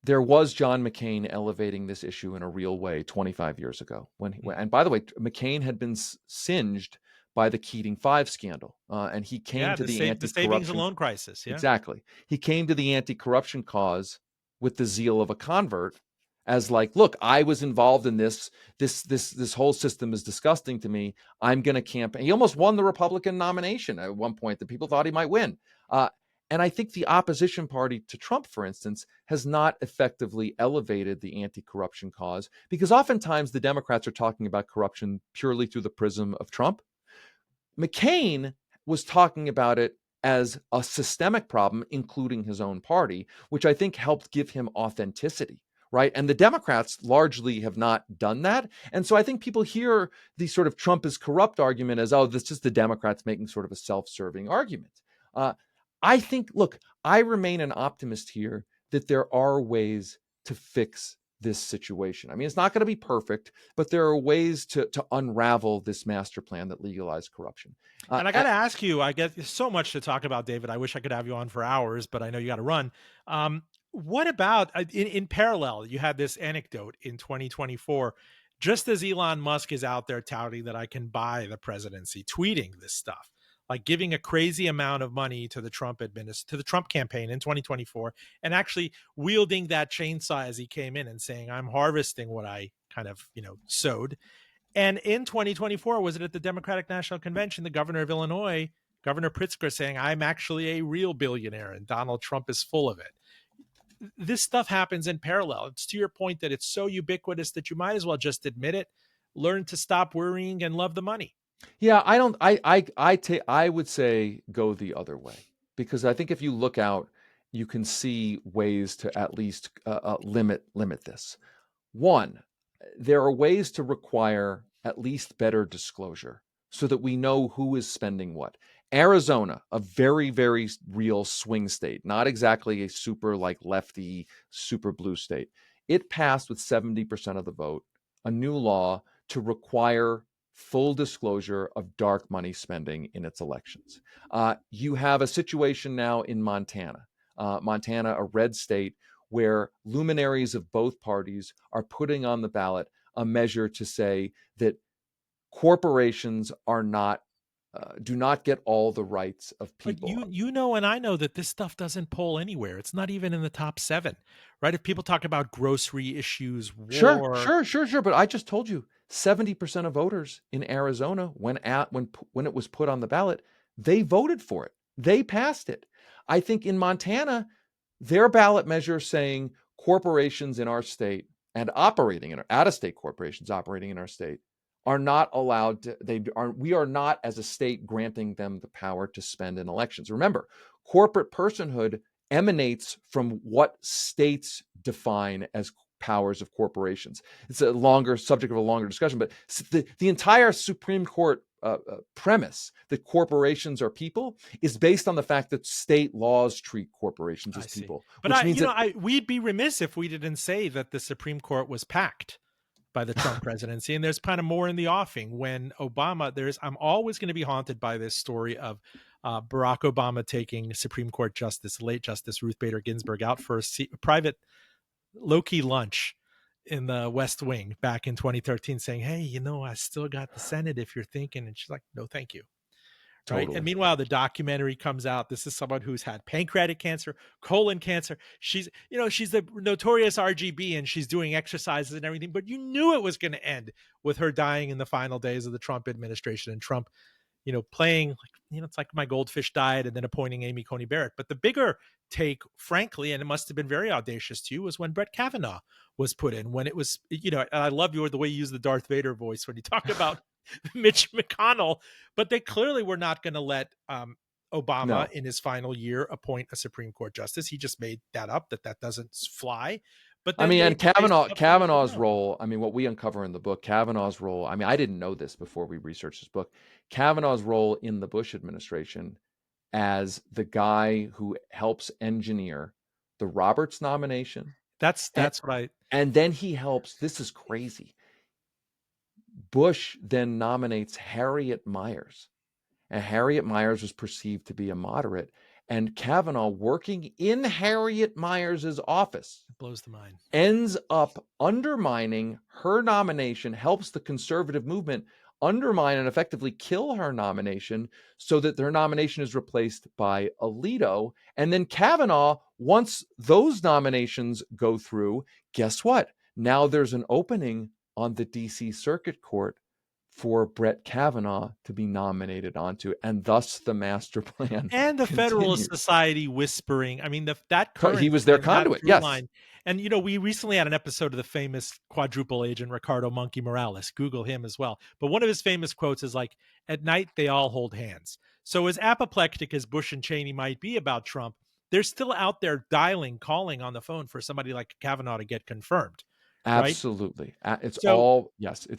there was John McCain elevating this issue in a real way 25 years ago. And by the way, McCain had been singed by the Keating Five scandal, and he came Yeah, to the the savings and anti-corruption. loan crisis. Yeah. Exactly, he came to the anti-corruption cause with the zeal of a convert, as like, look, I was involved in this. This whole system is disgusting to me. I'm going to campaign. He almost won the Republican nomination at one point that people thought he might win. And I think the opposition party to Trump, for instance, has not effectively elevated the anti-corruption cause, because oftentimes the Democrats are talking about corruption purely through the prism of Trump. McCain was talking about it as a systemic problem, including his own party, which I think helped give him authenticity, right? And the Democrats largely have not done that. And so I think people hear the sort of Trump is corrupt argument as, oh, this is the Democrats making sort of a self-serving argument. I think, look, I remain an optimist here that there are ways to fix this situation. I mean, it's not going to be perfect, but there are ways to unravel this master plan that legalized corruption. And I got to ask you, I get so much to talk about, David. I wish I could have you on for hours, but I know you got to run. What about in parallel? You had this anecdote in 2024, just as Elon Musk is out there touting that I can buy the presidency, tweeting this stuff, like giving a crazy amount of money to the Trump campaign in 2024, and actually wielding that chainsaw as he came in and saying, "I'm harvesting what I kind of sowed." And in 2024, was it at the Democratic National Convention, the governor of Illinois, Governor Pritzker, saying, "I'm actually a real billionaire and Donald Trump is full of it." This stuff happens in parallel. It's to your point that it's so ubiquitous that you might as well just admit it, learn to stop worrying and love the money. Yeah, I don't. I would say go the other way, because I think if you look out, you can see ways to at least limit this. One, there are ways to require at least better disclosure so that we know who is spending what. Arizona, a very, very real swing state, not exactly a super like lefty, super blue state. It passed with 70% of the vote a new law to require full disclosure of dark money spending in its elections. You have a situation now in Montana. Montana, a red state, where luminaries of both parties are putting on the ballot a measure to say that corporations are not do not get all the rights of people. But and I know that this stuff doesn't poll anywhere. It's not even in the top 7, right? If people talk about grocery issues, war. Sure. But I just told you 70% of voters in Arizona, when it was put on the ballot, they voted for it. They passed it. I think in Montana, their ballot measure saying corporations in our state and out-of-state corporations operating in our state are not allowed to, we are not as a state granting them the power to spend in elections. Remember, corporate personhood emanates from what states define as powers of corporations. It's a longer subject of a longer discussion, but the entire Supreme Court premise that corporations are people is based on the fact that state laws treat corporations as people. But we'd be remiss if we didn't say that the Supreme Court was packed by the Trump presidency, and there's kind of more in the offing. When Obama, I'm always going to be haunted by this story of Barack Obama taking Supreme Court late Justice Ruth Bader Ginsburg out for a private low-key lunch in the West Wing back in 2013, saying, "Hey, I still got the Senate if you're thinking." And she's like, "No, thank you." Right. Totally. And meanwhile, the documentary comes out. This is someone who's had pancreatic cancer, colon cancer. She's the notorious RGB, and she's doing exercises and everything, but you knew it was going to end with her dying in the final days of the Trump administration. And Trump, playing like, it's like my goldfish diet and then appointing Amy Coney Barrett. But the bigger take, frankly, and it must have been very audacious to you, was when Brett Kavanaugh was put in, when it was, and I love the way you use the Darth Vader voice when you talk about Mitch McConnell, but they clearly were not going to let Obama in his final year appoint a Supreme Court justice. He just made that up, that doesn't fly. But then and Kavanaugh's role, what we uncover in the book, Kavanaugh's role, I didn't know this before we researched this book. Kavanaugh's role in the Bush administration as the guy who helps engineer the Roberts nomination. That's what I... And then he helps, this is crazy. Bush then nominates Harriet Miers. And Harriet Miers was perceived to be a moderate. And Kavanaugh, working in Harriet Miers' office, it blows the mind, ends up undermining her nomination, helps the conservative movement undermine and effectively kill her nomination so that their nomination is replaced by Alito. And then Kavanaugh, once those nominations go through, guess what? Now there's an opening on the DC Circuit Court for Brett Kavanaugh to be nominated onto, and thus the master plan. And the Federalist Society whispering. That current, he was their conduit, yes. Line. And, we recently had an episode of the famous quadruple agent Ricardo Monkey Morales. Google him as well. But one of his famous quotes is like, "At night, they all hold hands." So as apoplectic as Bush and Cheney might be about Trump, they're still out there calling on the phone for somebody like Kavanaugh to get confirmed. Absolutely. Right?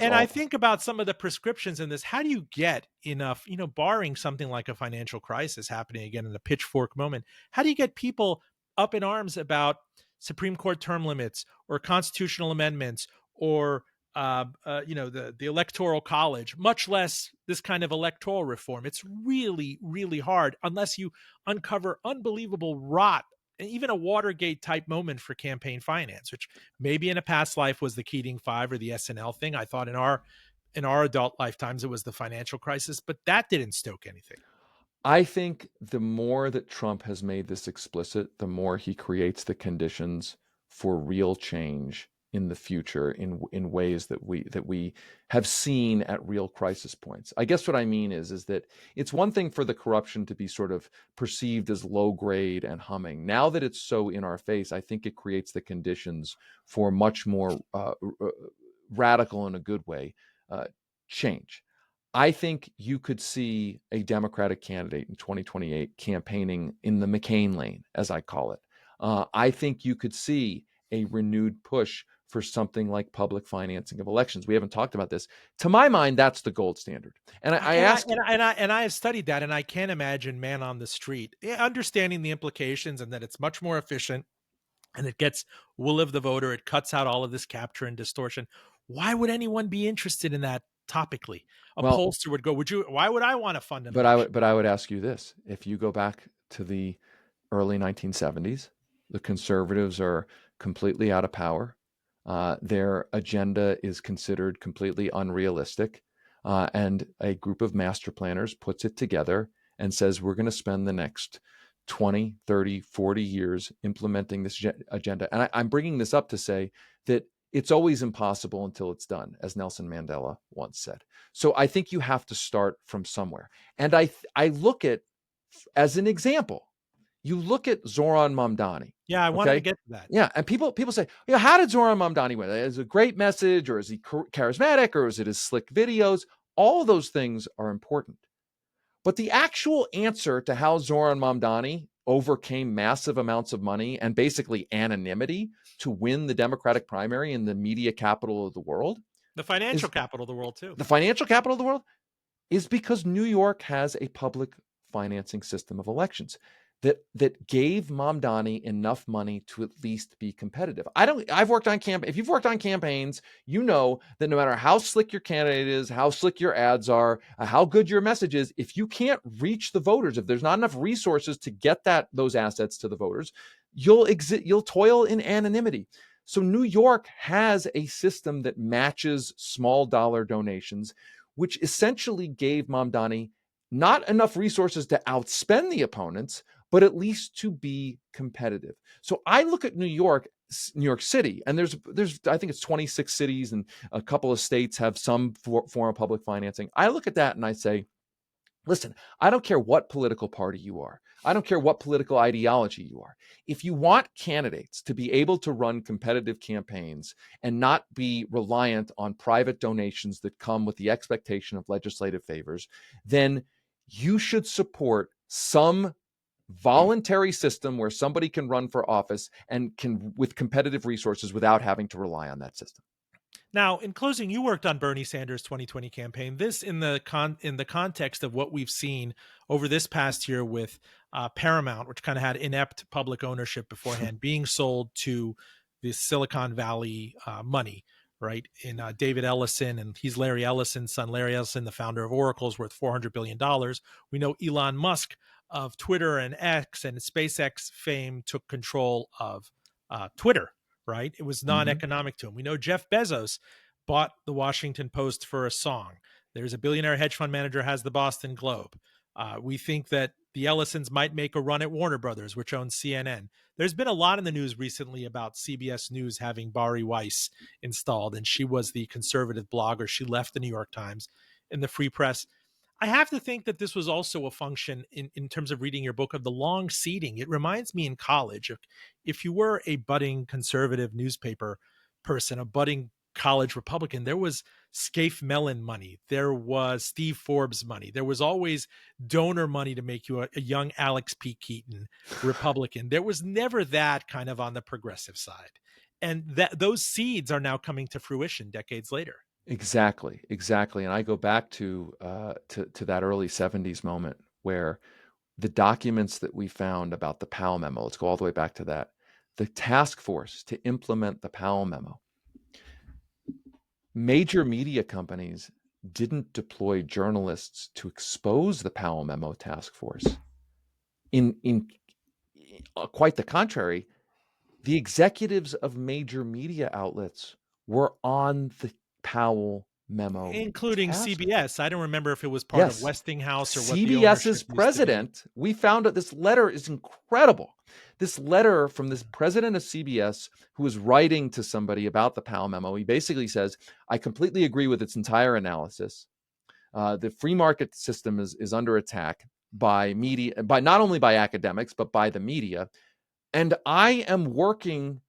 I think about some of the prescriptions in this. How do you get enough, barring something like a financial crisis happening again in a pitchfork moment, how do you get people up in arms about Supreme Court term limits or constitutional amendments or, the Electoral College, much less this kind of electoral reform? It's really, really hard unless you uncover unbelievable rot, even a Watergate type moment for campaign finance, which maybe in a past life was the Keating Five or the SNL thing. I thought in our adult lifetimes, it was the financial crisis, but that didn't stoke anything. I think the more that Trump has made this explicit, the more he creates the conditions for real change in the future in ways that we have seen at real crisis points. I guess what I mean is that it's one thing for the corruption to be sort of perceived as low grade and humming. Now that it's so in our face, I think it creates the conditions for much more radical, in a good way, change. I think you could see a Democratic candidate in 2028 campaigning in the McCain lane, as I call it. I think you could see a renewed push for something like public financing of elections. We haven't talked about this. To my mind, that's the gold standard. And I have studied that, and I can't imagine man on the street understanding the implications and that it's much more efficient and it gets will of the voter. It cuts out all of this capture and distortion. Why would anyone be interested in that topically? Pollster would go, why would I want to fund an election? But I would ask you this. If you go back to the early 1970s, the conservatives are completely out of power. Their agenda is considered completely unrealistic. And a group of master planners puts it together and says, we're going to spend the next 20, 30, 40 years implementing this agenda. And I'm bringing this up to say that it's always impossible until it's done, as Nelson Mandela once said. So I think you have to start from somewhere. And I look at, as an example, you look at Zoran Mamdani. Yeah, I wanted to get to that. Yeah, and people say, how did Zoran Mamdani win? Is it a great message, or is he charismatic, or is it his slick videos? All of those things are important. But the actual answer to how Zoran Mamdani overcame massive amounts of money and basically anonymity to win the Democratic primary in the media capital of the world, the financial capital of the world too, the financial capital of the world, is because New York has a public financing system of elections that gave Mamdani enough money to at least be competitive. I've worked on if you've worked on campaigns, you know that no matter how slick your candidate is, how slick your ads are, how good your message is, if you can't reach the voters, if there's not enough resources to get those assets to the voters, you'll toil in anonymity. So New York has a system that matches small dollar donations, which essentially gave Mamdani not enough resources to outspend the opponents, but at least to be competitive. So I look at New York City, and there's I think it's 26 cities and a couple of states have some form of public financing. I look at that and I say, Listen, I don't care what political party you are. I don't care what political ideology you are. If you want candidates to be able to run competitive campaigns and not be reliant on private donations that come with the expectation of legislative favors, then you should support some voluntary system where somebody can run for office and can with competitive resources without having to rely on that system. Now, in closing, you worked on Bernie Sanders' 2020 campaign. This in the context of what we've seen over this past year with Paramount, which kind of had inept public ownership beforehand, being sold to the Silicon Valley money, right? In David Ellison, and he's Larry Ellison's son. Larry Ellison, the founder of Oracle, is worth $400 billion. We know Elon Musk of Twitter and X and SpaceX fame took control of Twitter, right? It was non-economic to him. We know Jeff Bezos bought the Washington Post for a song. There's a billionaire hedge fund manager has the Boston Globe. We think that the Ellisons might make a run at Warner Brothers, which owns CNN. There's been a lot in the news recently about CBS News having Bari Weiss installed, and she was the conservative blogger. She left the New York Times and the Free Press. I have to think that this was also a function in terms of reading your book of the long seeding. It reminds me in college, if you were a budding conservative newspaper person, a budding college Republican, there was Scaife Mellon money. There was Steve Forbes money. There was always donor money to make you a young Alex P. Keaton Republican. There was never that kind of on the progressive side. And those seeds are now coming to fruition decades later. Exactly. And I go back to that early 70s moment where the documents that we found about the Powell memo, let's go all the way back to that, the task force to implement the Powell memo. Major media companies didn't deploy journalists to expose the Powell memo task force. In quite the contrary, the executives of major media outlets were on the Powell memo, including CBS. I don't remember if it was part of Westinghouse or what the CBS's president. We found out this letter is incredible. This letter from this president of CBS, who was writing to somebody about the Powell memo, he basically says, "I completely agree with its entire analysis. The free market system is under attack by media, by not only by academics but by the media, and I am working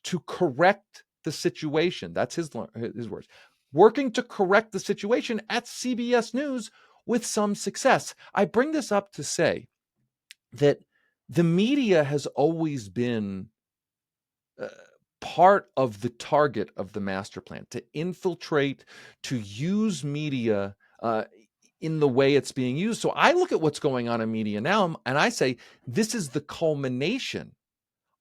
to correct the situation." That's his words. Working to correct the situation at CBS News with some success. I bring this up to say that the media has always been part of the target of the master plan, to infiltrate, to use media in the way it's being used. So I look at what's going on in media now, and I say, this is the culmination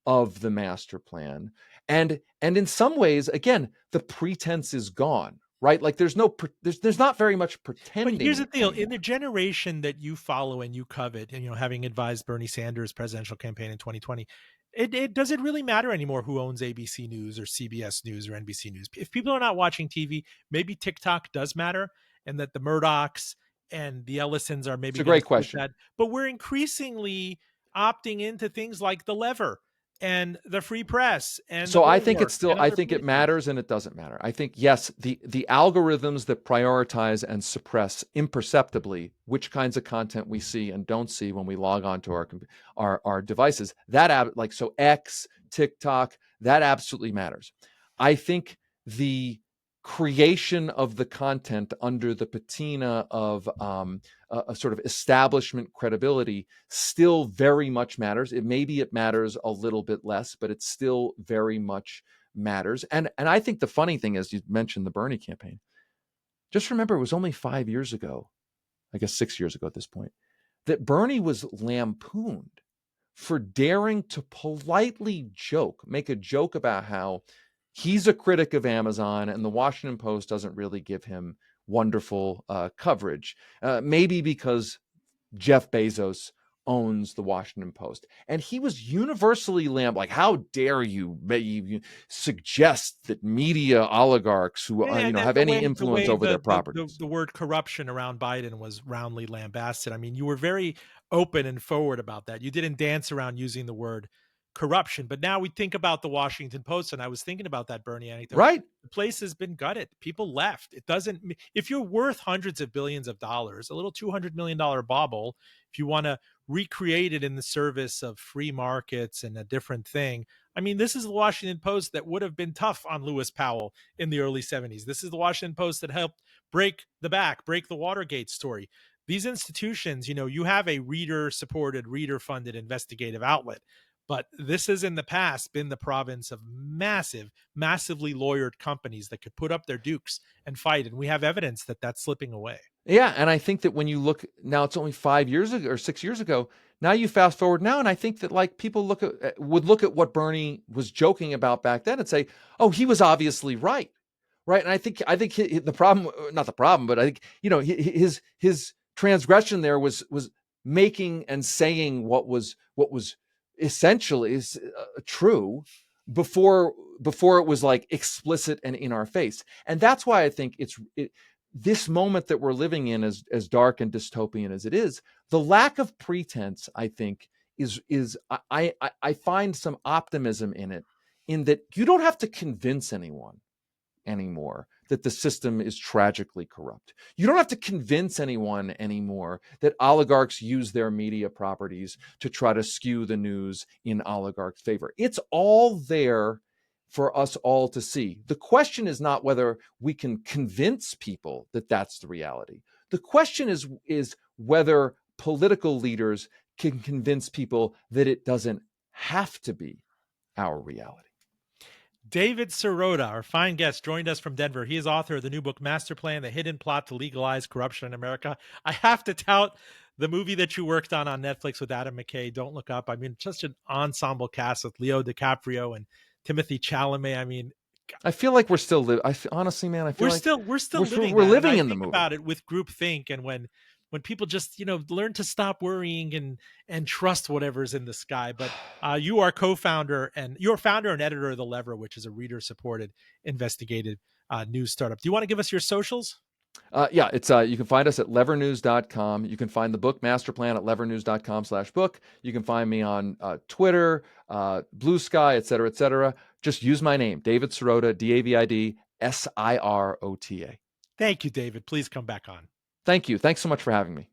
of the master plan. And in some ways, again, the pretense is gone, right? Like there's not very much pretending. But here's the deal: anymore. in the generation that you follow and you covet, and having advised Bernie Sanders' presidential campaign in 2020, does it really matter anymore who owns ABC News or CBS News or NBC News? If people are not watching TV, maybe TikTok does matter, and that the Murdochs and the Ellisons are maybe. It's a great question. That. But we're increasingly opting into things like The Lever and the Free Press. And so I think it matters and it doesn't matter. I think, yes, the algorithms that prioritize and suppress imperceptibly which kinds of content we see and don't see when we log on to our devices, so X, TikTok, that absolutely matters. I think the creation of the content under the patina of a sort of establishment credibility still very much matters. It matters a little bit less, but it still very much matters. And I think the funny thing is, you mentioned the Bernie campaign. Just remember, it was only 5 years ago, I guess 6 years ago at this point, that Bernie was lampooned for daring to politely make a joke about how he's a critic of Amazon and the Washington Post doesn't really give him wonderful coverage, maybe because Jeff Bezos owns the Washington Post. And he was universally like, how dare you suggest that media oligarchs who have any influence over their properties. The word corruption around Biden was roundly lambasted. I mean, you were very open and forward about that. You didn't dance around using the word corruption. But now we think about the Washington Post, and I was thinking about that Bernie anecdote. Right. The place has been gutted. People left. It doesn't, if you're worth hundreds of billions of dollars, a little $200 million bauble, if you want to recreate it in the service of free markets and a different thing. I mean, this is the Washington Post that would have been tough on Lewis Powell in the early 70s. This is the Washington Post that helped break the Watergate story. These institutions, you have a reader-supported, reader-funded investigative outlet. But this has in the past been the province of massively lawyered companies that could put up their dukes and fight. And we have evidence that that's slipping away. Yeah. And I think that when you look now, it's only 5 years ago or 6 years ago. Now you fast forward now. And I think that like people would look at what Bernie was joking about back then and say, oh, he was obviously right. Right. And I think the problem, not the problem, but I think, his transgression there was making and saying what was essentially is true before it was like explicit and in our face. And that's why I think this moment that we're living in, as dark and dystopian as it is, the lack of pretense, I think, is I find some optimism in it, in that you don't have to convince anyone anymore that the system is tragically corrupt. You don't have to convince anyone anymore that oligarchs use their media properties to try to skew the news in oligarchs' favor. It's all there for us all to see. The question is not whether we can convince people that that's the reality. The question is whether political leaders can convince people that it doesn't have to be our reality. David Sirota, our fine guest, joined us from Denver. He is author of the new book, Master Plan, The Hidden Plot to Legalize Corruption in America. I have to tout the movie that you worked on Netflix with Adam McKay, Don't Look Up. I mean, just an ensemble cast with Leo DiCaprio and Timothy Chalamet. I mean, I feel like we're still living. Honestly, man, I feel we're still living. We're living in the movie. About it with groupthink, and when people just learn to stop worrying and trust whatever's in the sky. But you are co-founder and you're founder and editor of The Lever, which is a reader-supported investigative news startup. Do you want to give us your socials? Yeah, it's you can find us at levernews.com. You can find the book Master Plan at levernews.com/book. You can find me on Twitter, Blue Sky, et cetera, et cetera. Just use my name, David Sirota, David Sirota. Thank you, David. Please come back on. Thank you. Thanks so much for having me.